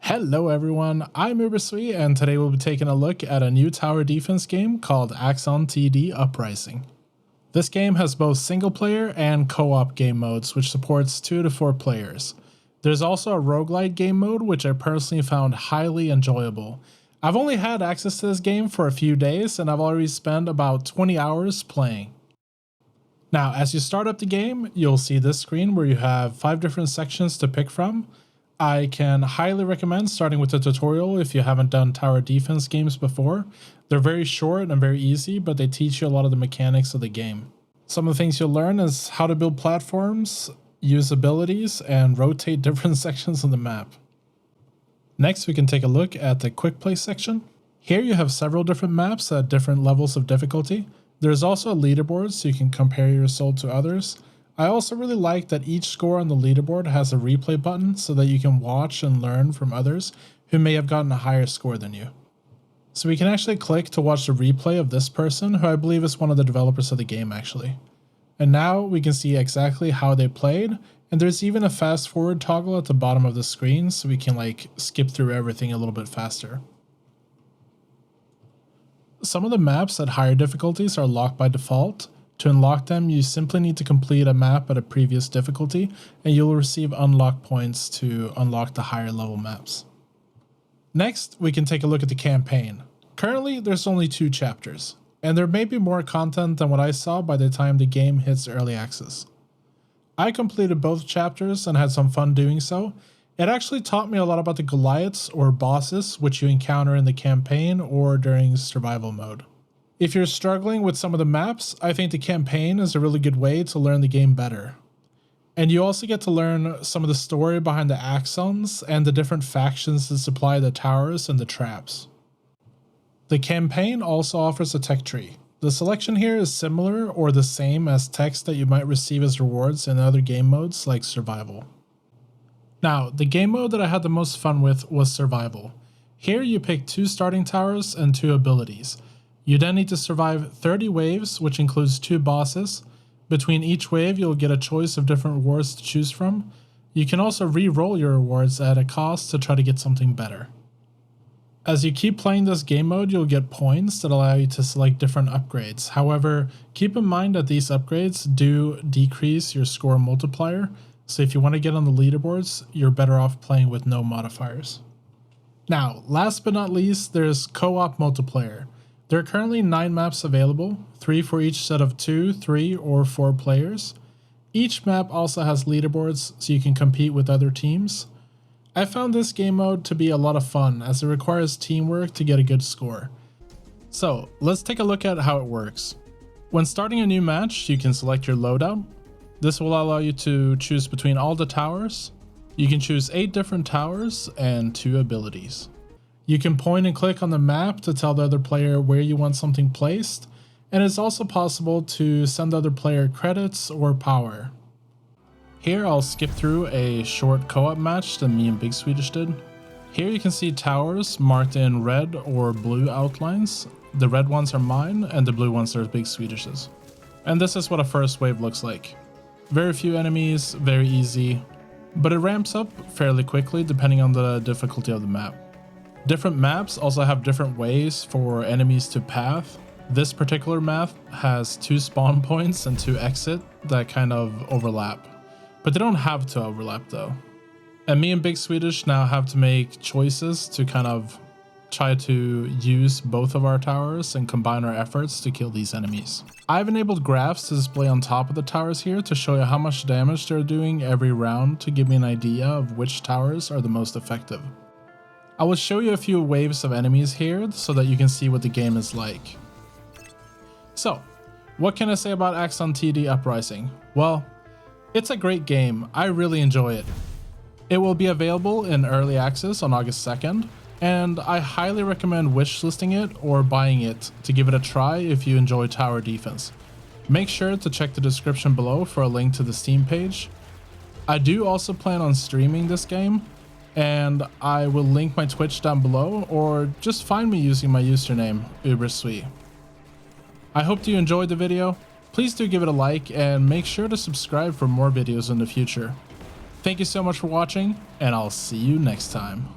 Hello everyone, I'm Uprising, and today we'll be taking a look at a new tower defense game called Axon TD Uprising. This game has both single player and co-op game modes, which supports 2 to 4 players. There's also a roguelite game mode, which I personally found highly enjoyable. I've only had access to this game for a few days, and I've already spent about 20 hours playing. Now, as you start up the game, you'll see this screen where you have 5 different sections to pick from. I can highly recommend starting with the tutorial if you haven't done tower defense games before. They're very short and very easy, but they teach you a lot of the mechanics of the game. Some of the things you'll learn is how to build platforms, use abilities, and rotate different sections of the map. Next, we can take a look at the quick play section. Here you have several different maps at different levels of difficulty. There's also a leaderboard so you can compare your result to others. I also really like that each score on the leaderboard has a replay button so that you can watch and learn from others who may have gotten a higher score than you. So we can actually click to watch the replay of this person, who I believe is one of the developers of the game actually. And now we can see exactly how they played, and there's even a fast forward toggle at the bottom of the screen so we can skip through everything a little bit faster. Some of the maps at higher difficulties are locked by default. To unlock them, you simply need to complete a map at a previous difficulty, and you'll receive unlock points to unlock the higher level maps. Next, we can take a look at the campaign. Currently, there's only 2 chapters, and there may be more content than what I saw by the time the game hits early access. I completed both chapters and had some fun doing so. It actually taught me a lot about the Goliaths or bosses which you encounter in the campaign or during survival mode. If you're struggling with some of the maps, I think the campaign is a really good way to learn the game better. And you also get to learn some of the story behind the Axons and the different factions that supply the towers and the traps. The campaign also offers a tech tree. The selection here is similar or the same as techs that you might receive as rewards in other game modes like survival. Now, the game mode that I had the most fun with was survival. Here you pick 2 starting towers and 2 abilities. You then need to survive 30 waves, which includes 2 bosses. Between each wave, you'll get a choice of different rewards to choose from. You can also re-roll your rewards at a cost to try to get something better. As you keep playing this game mode, you'll get points that allow you to select different upgrades. However, keep in mind that these upgrades do decrease your score multiplier, so if you want to get on the leaderboards, you're better off playing with no modifiers. Now, last but not least, there's co-op multiplayer. There are currently 9 maps available, 3 for each set of 2, 3, or 4 players. Each map also has leaderboards so you can compete with other teams. I found this game mode to be a lot of fun as it requires teamwork to get a good score. So let's take a look at how it works. When starting a new match, you can select your loadout. This will allow you to choose between all the towers. You can choose 8 different towers and 2 abilities. You can point and click on the map to tell the other player where you want something placed, and it's also possible to send the other player credits or power. Here I'll skip through a short co-op match that me and Big Swedish did. Here you can see towers marked in red or blue outlines. The red ones are mine and the blue ones are Big Swedish's. And this is what a first wave looks like. Very few enemies, very easy, but it ramps up fairly quickly depending on the difficulty of the map. Different maps also have different ways for enemies to path. This particular map has 2 spawn points and 2 exit that kind of overlap, but they don't have to overlap though. And me and Big Swedish now have to make choices to kind of try to use both of our towers and combine our efforts to kill these enemies. I've enabled graphs to display on top of the towers here to show you how much damage they're doing every round to give me an idea of which towers are the most effective. I will show you a few waves of enemies here so that you can see what the game is like. So, what can I say about Axon TD Uprising? Well, it's a great game. I really enjoy it. It will be available in early access on August 2nd, and I highly recommend wishlisting it or buying it to give it a try if you enjoy tower defense. Make sure to check the description below for a link to the Steam page. I do also plan on streaming this game, and I will link my Twitch down below, or just find me using my username, Uprising. I hope you enjoyed the video. Please do give it a like and make sure to subscribe for more videos in the future. Thank you so much for watching, and I'll see you next time.